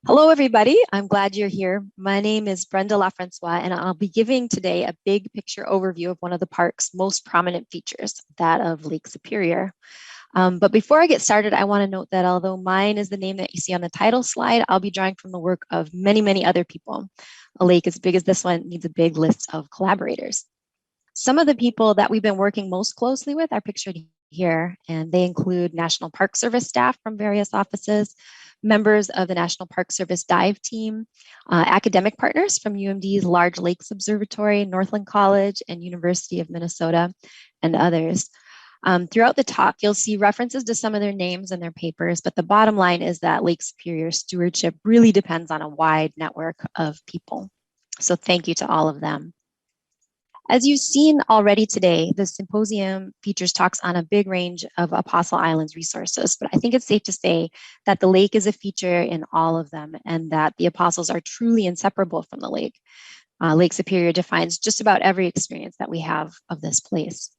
Hello, everybody. I'm glad you're here. My name is Brenda LaFrancois, and I'll be giving today a big picture overview of one of the park's most prominent features, that of Lake Superior. But before I get started, I want to note that although mine is the name that you see on the title slide, I'll be drawing from the work of many, many other people. A lake as big as this one needs a big list of collaborators. Some of the people that we've been working most closely with are pictured here, and they include National Park Service staff from various offices, members of the National Park Service dive team, academic partners from UMD's Large Lakes Observatory, Northland College, and University of Minnesota, and others. Throughout the talk, you'll see references to some of their names and their papers, but the bottom line is that Lake Superior stewardship really depends on a wide network of people. So thank you to all of them. As you've seen already today, the symposium features talks on a big range of Apostle Island's resources, but I think it's safe to say that the lake is a feature in all of them and that the apostles are truly inseparable from the lake. Lake Superior defines just about every experience that we have of this place.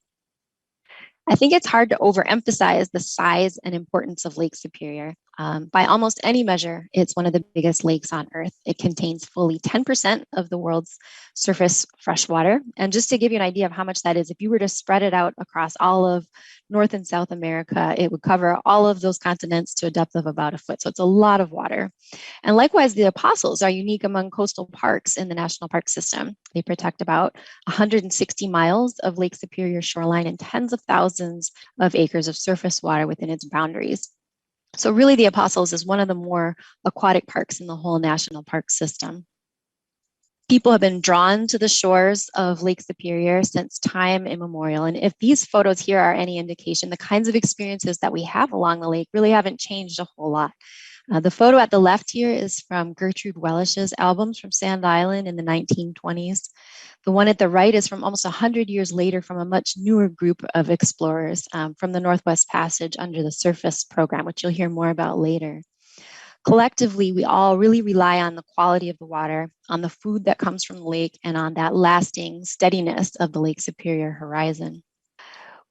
I think it's hard to overemphasize the size and importance of Lake Superior. By almost any measure, it's one of the biggest lakes on Earth. It contains fully 10% of the world's surface freshwater. And just to give you an idea of how much that is, if you were to spread it out across all of North and South America, it would cover all of those continents to a depth of about a foot. So it's a lot of water. And likewise, the apostles are unique among coastal parks in the national park system. They protect about 160 miles of Lake Superior shoreline and tens of thousands of acres of surface water within its boundaries. So really, the Apostles is one of the more aquatic parks in the whole national park system. People have been drawn to the shores of Lake Superior since time immemorial. And if these photos here are any indication, the kinds of experiences that we have along the lake really haven't changed a whole lot. The photo at the left here is from Gertrude Wellish's albums from Sand Island in the 1920s. The one at the right is from almost 100 years later from a much newer group of explorers from the Northwest Passage under the Surface program, which you'll hear more about later. Collectively, we all really rely on the quality of the water, on the food that comes from the lake, and on that lasting steadiness of the Lake Superior horizon.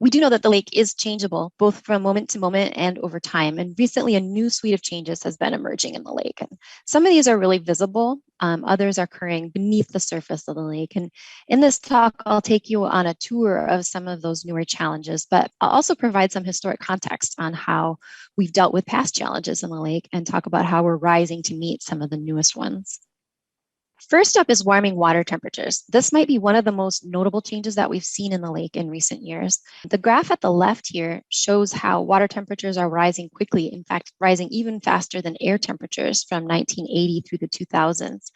We do know that the lake is changeable, both from moment to moment and over time. And recently, a new suite of changes has been emerging in the lake. And some of these are really visible. Others are occurring beneath the surface of the lake. And in this talk, I'll take you on a tour of some of those newer challenges, but I'll also provide some historic context on how we've dealt with past challenges in the lake and talk about how we're rising to meet some of the newest ones. First up is warming water temperatures. This might be one of the most notable changes that we've seen in the lake in recent years. The graph at the left here shows how water temperatures are rising quickly, in fact, rising even faster than air temperatures from 1980 through the 2000s.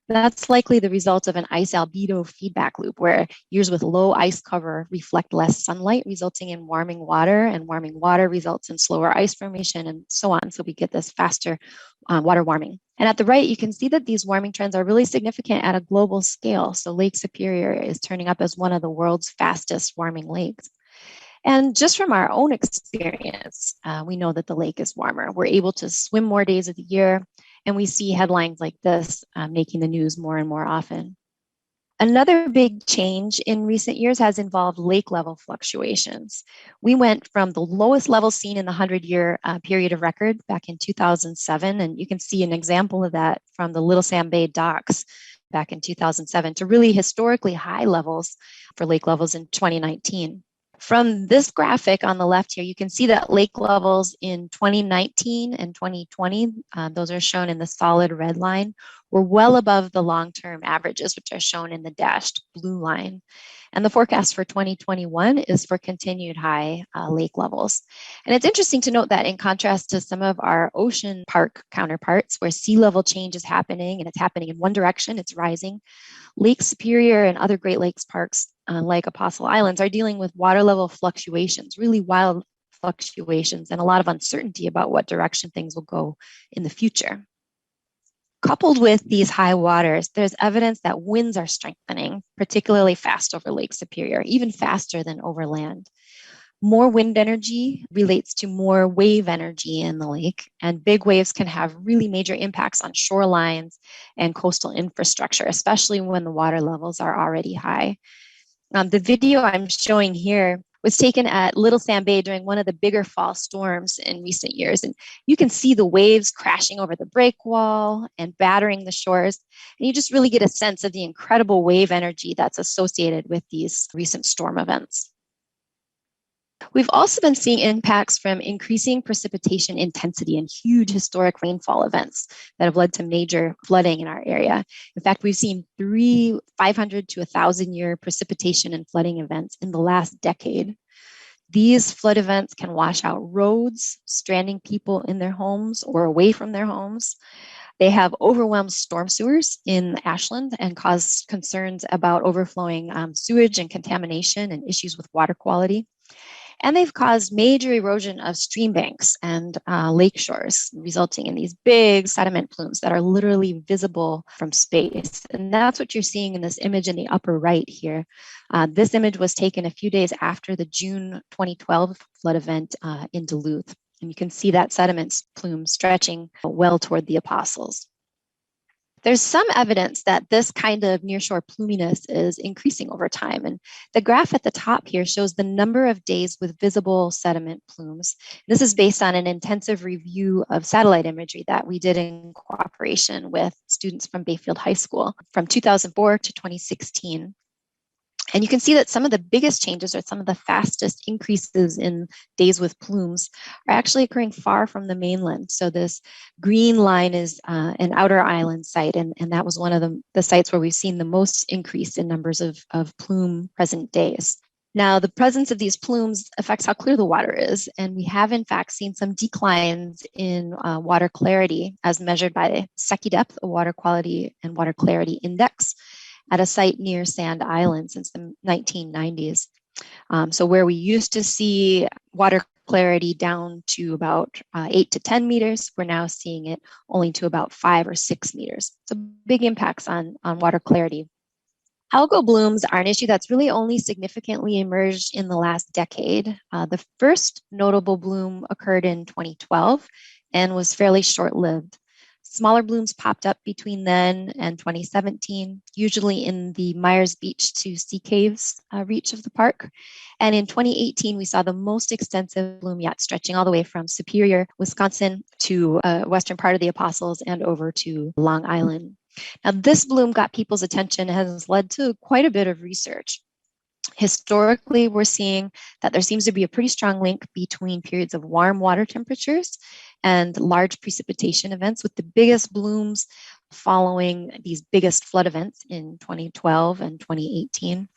That's likely the result of an ice albedo feedback loop where years with low ice cover reflect less sunlight, resulting in warming water, and warming water results in slower ice formation and so on. So we get this faster water warming. And at the right, you can see that these warming trends are really significant at a global scale. So Lake Superior is turning up as one of the world's fastest warming lakes. And just from our own experience, we know that the lake is warmer. We're able to swim more days of the year, and we see headlines like this making the news more and more often. Another big change in recent years has involved lake level fluctuations. We went from the lowest level seen in the 100-year period of record back in 2007, and you can see an example of that from the Little Sand Bay docks back in 2007 to really historically high levels for lake levels in 2019. From this graphic on the left here, you can see that lake levels in 2019 and 2020, those are shown in the solid red line, were well above the long-term averages, which are shown in the dashed blue line. And the forecast for 2021 is for continued high lake levels. And it's interesting to note that in contrast to some of our ocean park counterparts where sea level change is happening and it's happening in one direction, it's rising, Lake Superior and other Great Lakes parks like Apostle Islands are dealing with water level fluctuations, really wild fluctuations, and a lot of uncertainty about what direction things will go in the future. Coupled with these high waters, there's evidence that winds are strengthening, particularly fast over Lake Superior, even faster than over land. More wind energy relates to more wave energy in the lake, and big waves can have really major impacts on shorelines and coastal infrastructure, especially when the water levels are already high. The video I'm showing here was taken at Little Sand Bay during one of the bigger fall storms in recent years. And you can see the waves crashing over the break wall and battering the shores. And you just really get a sense of the incredible wave energy that's associated with these recent storm events. We've also been seeing impacts from increasing precipitation intensity and huge historic rainfall events that have led to major flooding in our area. In fact, we've seen 500 to 1,000 year precipitation and flooding events in the last decade. These flood events can wash out roads, stranding people in their homes or away from their homes. They have overwhelmed storm sewers in Ashland and caused concerns about overflowing sewage and contamination and issues with water quality. And they've caused major erosion of stream banks and lake shores, resulting in these big sediment plumes that are literally visible from space. And that's what you're seeing in this image in the upper right here. This image was taken a few days after the June 2012 flood event in Duluth. And you can see that sediment plume stretching well toward the Apostles. There's some evidence that this kind of nearshore pluminess is increasing over time. And the graph at the top here shows the number of days with visible sediment plumes. This is based on an intensive review of satellite imagery that we did in cooperation with students from Bayfield High School from 2004 to 2016. And you can see that some of the biggest changes or some of the fastest increases in days with plumes are actually occurring far from the mainland. So this green line is an outer island site, and that was one of the sites where we've seen the most increase in numbers of plume present days. Now, the presence of these plumes affects how clear the water is, and we have in fact seen some declines in water clarity as measured by the Secchi Depth, a water quality and water clarity index, at a site near Sand Island since the 1990s. So where we used to see water clarity down to about 8 to 10 meters, we're now seeing it only to about 5 or 6 meters. So big impacts on water clarity. Algal blooms are an issue that's really only significantly emerged in the last decade. The first notable bloom occurred in 2012 and was fairly short-lived. Smaller blooms popped up between then and 2017, usually in the Myers Beach to Sea Caves reach of the park. And in 2018, we saw the most extensive bloom yet, stretching all the way from Superior, Wisconsin to western part of the Apostles and over to Long Island. Now, this bloom got people's attention and has led to quite a bit of research. Historically, we're seeing that there seems to be a pretty strong link between periods of warm water temperatures and large precipitation events, with the biggest blooms following these biggest flood events in 2012 and 2018.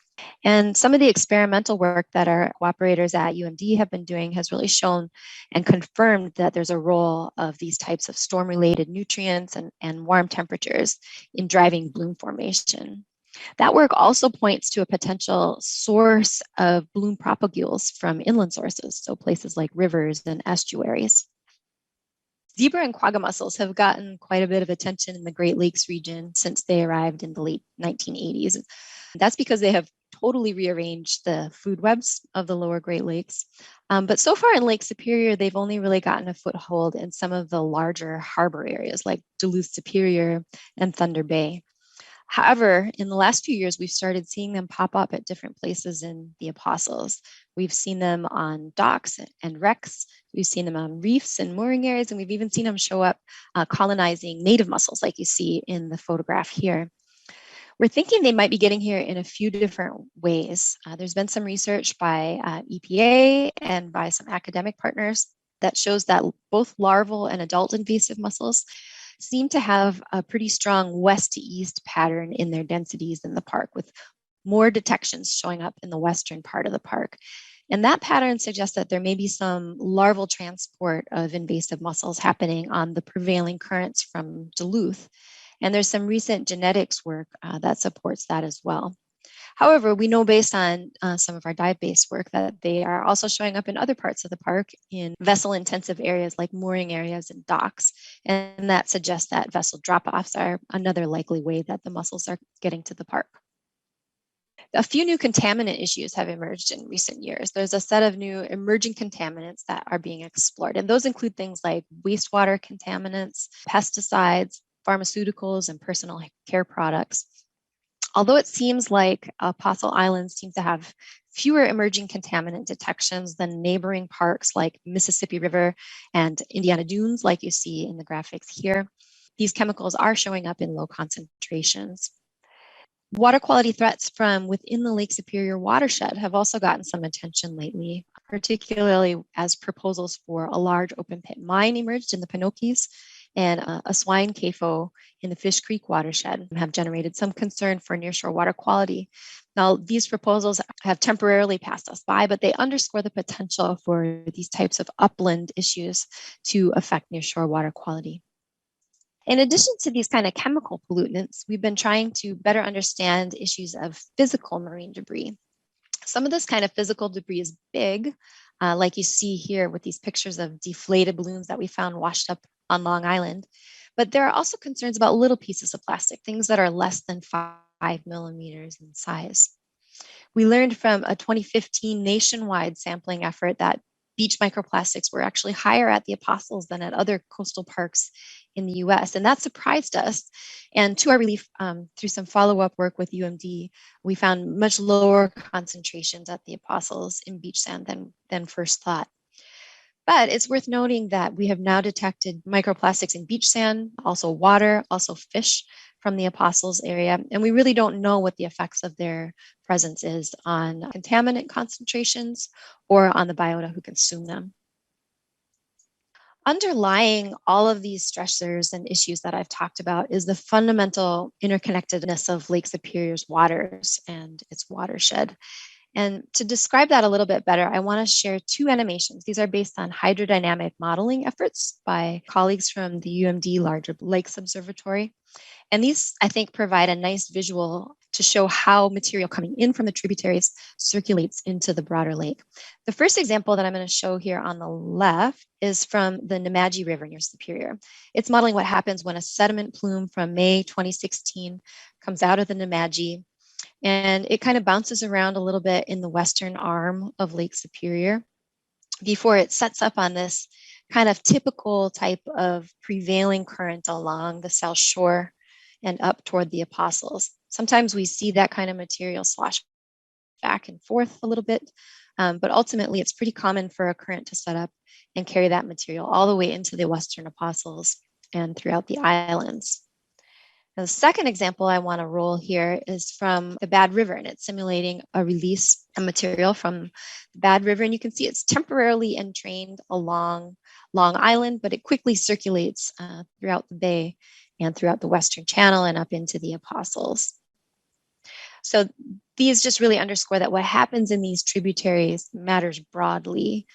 And some of the experimental work that our cooperators at UMD have been doing has really shown and confirmed that there's a role of these types of storm-related nutrients and warm temperatures in driving bloom formation. That work also points to a potential source of bloom propagules from inland sources, so places like rivers and estuaries. Zebra and quagga mussels have gotten quite a bit of attention in the Great Lakes region since they arrived in the late 1980s. That's because they have totally rearranged the food webs of the lower Great Lakes. But so far in Lake Superior, they've only really gotten a foothold in some of the larger harbor areas like Duluth Superior and Thunder Bay. However, in the last few years, we've started seeing them pop up at different places in the Apostles. We've seen them on docks and wrecks. We've seen them on reefs and mooring areas, and we've even seen them show up colonizing native mussels like you see in the photograph here. We're thinking they might be getting here in a few different ways. There's been some research by EPA and by some academic partners that shows that both larval and adult invasive mussels seem to have a pretty strong west to east pattern in their densities in the park, with more detections showing up in the western part of the park. And that pattern suggests that there may be some larval transport of invasive mussels happening on the prevailing currents from Duluth. And there's some recent genetics work that supports that as well. However, we know based on some of our dive-based work that they are also showing up in other parts of the park in vessel-intensive areas like mooring areas and docks. And that suggests that vessel drop-offs are another likely way that the mussels are getting to the park. A few new contaminant issues have emerged in recent years. There's a set of new emerging contaminants that are being explored, and those include things like wastewater contaminants, pesticides, pharmaceuticals, and personal care products. Although it seems like Apostle Islands seem to have fewer emerging contaminant detections than neighboring parks like Mississippi River and Indiana Dunes, like you see in the graphics here, these chemicals are showing up in low concentrations. Water quality threats from within the Lake Superior watershed have also gotten some attention lately, particularly as proposals for a large open pit mine emerged in the Pinokies and a swine CAFO in the Fish Creek watershed have generated some concern for nearshore water quality. Now, these proposals have temporarily passed us by, but they underscore the potential for these types of upland issues to affect nearshore water quality. In addition to these kind of chemical pollutants, we've been trying to better understand issues of physical marine debris. Some of this kind of physical debris is big, like you see here with these pictures of deflated balloons that we found washed up on Long Island. But there are also concerns about little pieces of plastic, things that are less than 5 millimeters in size. We learned from a 2015 nationwide sampling effort that beach microplastics were actually higher at the Apostles than at other coastal parks in the US. And that surprised us. And to our relief, through some follow-up work with UMD, we found much lower concentrations at the Apostles in beach sand than first thought. But it's worth noting that we have now detected microplastics in beach sand, also water, also fish from the Apostles area. And we really don't know what the effects of their presence is on contaminant concentrations or on the biota who consume them. Underlying all of these stressors and issues that I've talked about is the fundamental interconnectedness of Lake Superior's waters and its watershed. And to describe that a little bit better, I want to share two animations. These are based on hydrodynamic modeling efforts by colleagues from the UMD Larger Lakes Observatory. And these, I think, provide a nice visual to show how material coming in from the tributaries circulates into the broader lake. The first example that I'm going to show here on the left is from the Nemadji River near Superior. It's modeling what happens when a sediment plume from May 2016 comes out of the Nemadji, and it kind of bounces around a little bit in the western arm of Lake Superior before it sets up on this kind of typical type of prevailing current along the south shore and up toward the Apostles. Sometimes we see that kind of material slosh back and forth a little bit, but ultimately it's pretty common for a current to set up and carry that material all the way into the Western Apostles and throughout the islands. Now, the second example I want to roll here is from the Bad River, and it's simulating a release of material from the Bad River. And you can see it's temporarily entrained along Long Island, but it quickly circulates throughout the bay and throughout the Western Channel and up into the Apostles. So these just really underscore that what happens in these tributaries matters broadly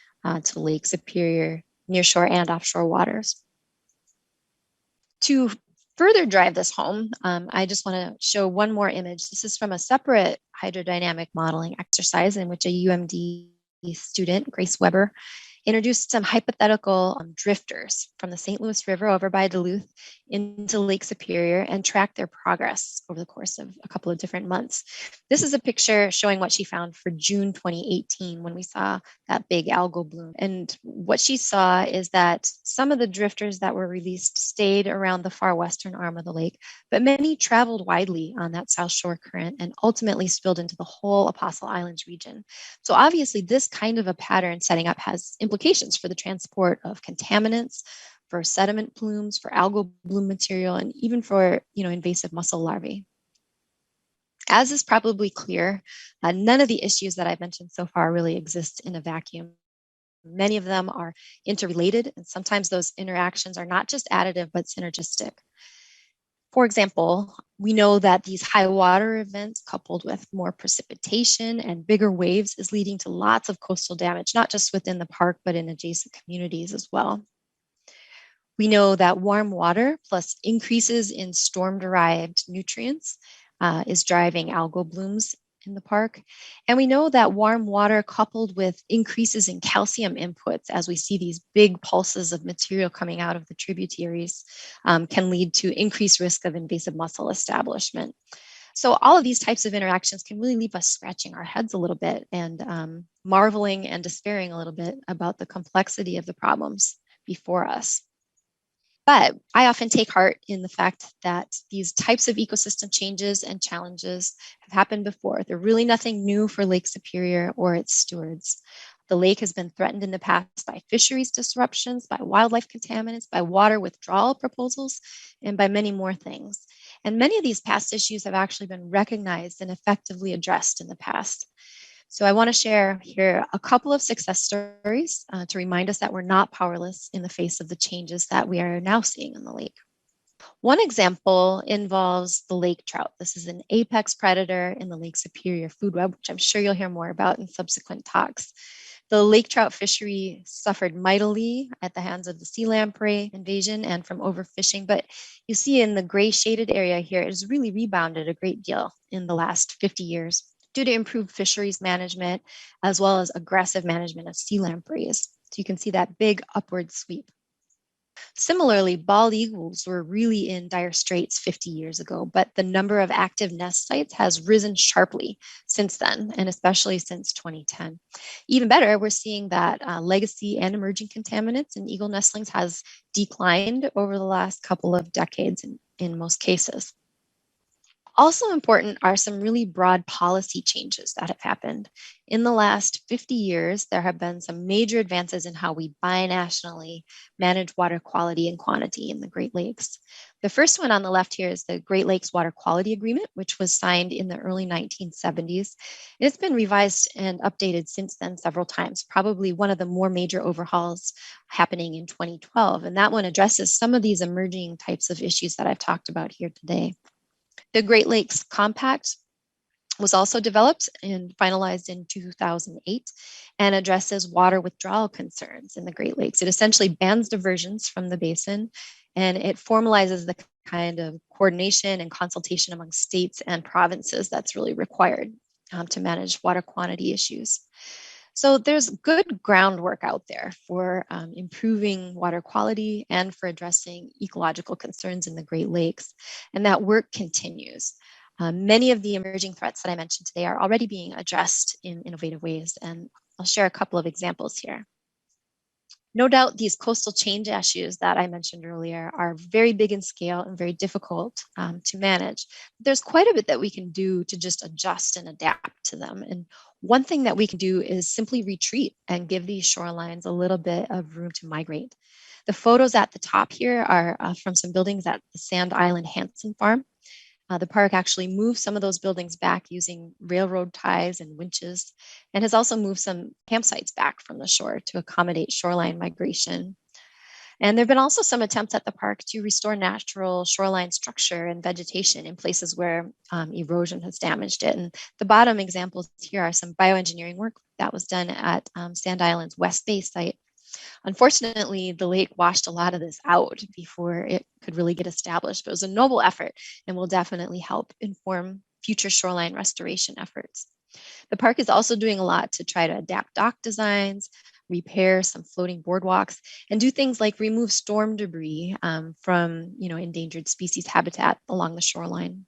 to Lake Superior, nearshore and offshore waters. To further drive this home, I just want to show one more image. This is from a separate hydrodynamic modeling exercise in which a UMD student, Grace Weber, introduced some hypothetical drifters from the St. Louis River over by Duluth into Lake Superior and tracked their progress over the course of a couple of different months. This is a picture showing what she found for June 2018 when we saw that big algal bloom. And what she saw is that some of the drifters that were released stayed around the far western arm of the lake, but many traveled widely on that south shore current and ultimately spilled into the whole Apostle Islands region. So obviously this kind of a pattern setting up has implications for the transport of contaminants, for sediment plumes, for algal bloom material, and even for invasive mussel larvae. As is probably clear, none of the issues that I've mentioned so far really exist in a vacuum. Many of them are interrelated, and sometimes those interactions are not just additive, but synergistic. For example, we know that these high water events coupled with more precipitation and bigger waves is leading to lots of coastal damage, not just within the park, but in adjacent communities as well. We know that warm water plus increases in storm-derived nutrients is driving algal blooms in the park. And we know that warm water coupled with increases in calcium inputs as we see these big pulses of material coming out of the tributaries can lead to increased risk of invasive mussel establishment. So all of these types of interactions can really leave us scratching our heads a little bit and marveling and despairing a little bit about the complexity of the problems before us. But I often take heart in the fact that these types of ecosystem changes and challenges have happened before. They're really nothing new for Lake Superior or its stewards. The lake has been threatened in the past by fisheries disruptions, by wildlife contaminants, by water withdrawal proposals, and by many more things. And many of these past issues have actually been recognized and effectively addressed in the past. So I want to share here a couple of success stories to remind us that we're not powerless in the face of the changes that we are now seeing in the lake. One example involves the lake trout. This is an apex predator in the Lake Superior food web, which I'm sure you'll hear more about in subsequent talks. The lake trout fishery suffered mightily at the hands of the sea lamprey invasion and from overfishing, but you see in the gray shaded area here, it has really rebounded a great deal in the last 50 years due to improved fisheries management, as well as aggressive management of sea lampreys. So you can see that big upward sweep. Similarly, bald eagles were really in dire straits 50 years ago, but the number of active nest sites has risen sharply since then, and especially since 2010. Even better, we're seeing that legacy and emerging contaminants in eagle nestlings has declined over the last couple of decades in most cases. Also important are some really broad policy changes that have happened. In the last 50 years, there have been some major advances in how we binationally manage water quality and quantity in the Great Lakes. The first one on the left here is the Great Lakes Water Quality Agreement, which was signed in the early 1970s. It's been revised and updated since then several times, probably one of the more major overhauls happening in 2012. And that one addresses some of these emerging types of issues that I've talked about here today. The Great Lakes Compact was also developed and finalized in 2008 and addresses water withdrawal concerns in the Great Lakes. It essentially bans diversions from the basin, and it formalizes the kind of coordination and consultation among states and provinces that's really required to manage water quantity issues. So there's good groundwork out there for improving water quality and for addressing ecological concerns in the Great Lakes. And that work continues. Many of the emerging threats that I mentioned today are already being addressed in innovative ways. And I'll share a couple of examples here. No doubt these coastal change issues that I mentioned earlier are very big in scale and very difficult to manage. There's quite a bit that we can do to just adjust and adapt to them. And one thing that we can do is simply retreat and give these shorelines a little bit of room to migrate. The photos at the top here are from some buildings at the Sand Island Hansen Farm. The park actually moved some of those buildings back using railroad ties and winches, and has also moved some campsites back from the shore to accommodate shoreline migration. And there have been also some attempts at the park to restore natural shoreline structure and vegetation in places where erosion has damaged it. And the bottom examples here are some bioengineering work that was done at Sand Island's West Bay site. Unfortunately, the lake washed a lot of this out before it could really get established, but it was a noble effort and will definitely help inform future shoreline restoration efforts. The park is also doing a lot to try to adapt dock designs, repair some floating boardwalks, and do things like remove storm debris from endangered species habitat along the shoreline.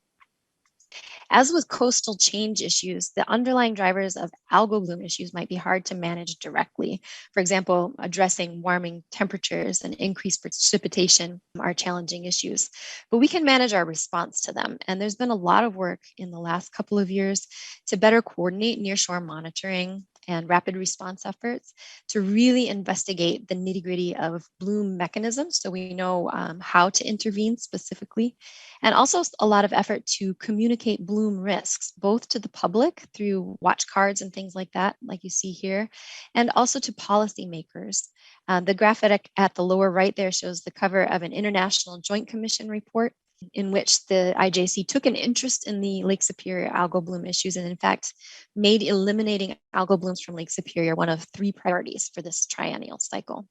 As with coastal change issues, the underlying drivers of algal bloom issues might be hard to manage directly. For example, addressing warming temperatures and increased precipitation are challenging issues, but we can manage our response to them. And there's been a lot of work in the last couple of years to better coordinate nearshore monitoring and rapid response efforts to really investigate the nitty gritty of bloom mechanisms so we know how to intervene specifically, and also a lot of effort to communicate bloom risks, both to the public through watch cards and things like that, like you see here, and also to policymakers. The graphic at the lower right there shows the cover of an International Joint Commission report in which the IJC took an interest in the Lake Superior algal bloom issues and in fact made eliminating algal blooms from Lake Superior one of 3 priorities for this triennial cycle.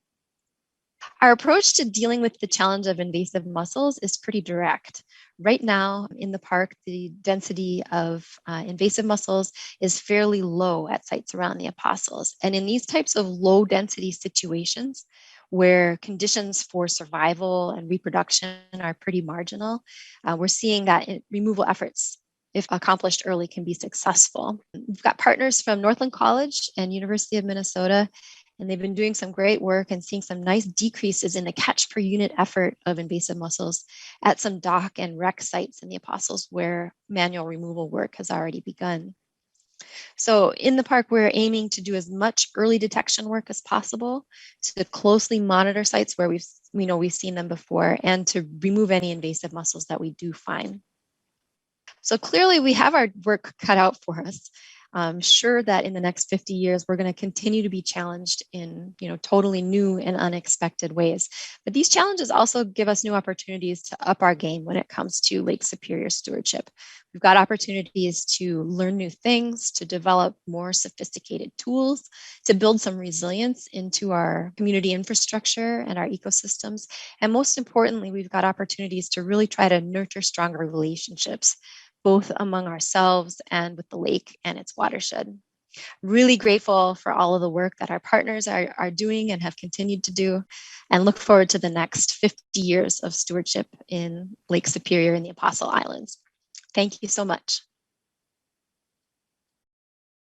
Our approach to dealing with the challenge of invasive mussels is pretty direct. Right now in the park, the density of invasive mussels is fairly low at sites around the Apostles. And in these types of low density situations, where conditions for survival and reproduction are pretty marginal, we're seeing that removal efforts, if accomplished early, can be successful. We've got partners from Northland College and University of Minnesota And they've been doing some great work and seeing some nice decreases in the catch per unit effort of invasive mussels at some dock and wreck sites in the Apostles where manual removal work has already begun. So in the park, we're aiming to do as much early detection work as possible to closely monitor sites where we know we've seen them before and to remove any invasive mussels that we do find. So clearly we have our work cut out for us. I'm sure that in the next 50 years, we're going to continue to be challenged in, totally new and unexpected ways. But these challenges also give us new opportunities to up our game when it comes to Lake Superior stewardship. We've got opportunities to learn new things, to develop more sophisticated tools, to build some resilience into our community infrastructure and our ecosystems. And most importantly, we've got opportunities to really try to nurture stronger relationships, both among ourselves and with the lake and its watershed. Really grateful for all of the work that our partners are doing and have continued to do, and look forward to the next 50 years of stewardship in Lake Superior and the Apostle Islands. Thank you so much.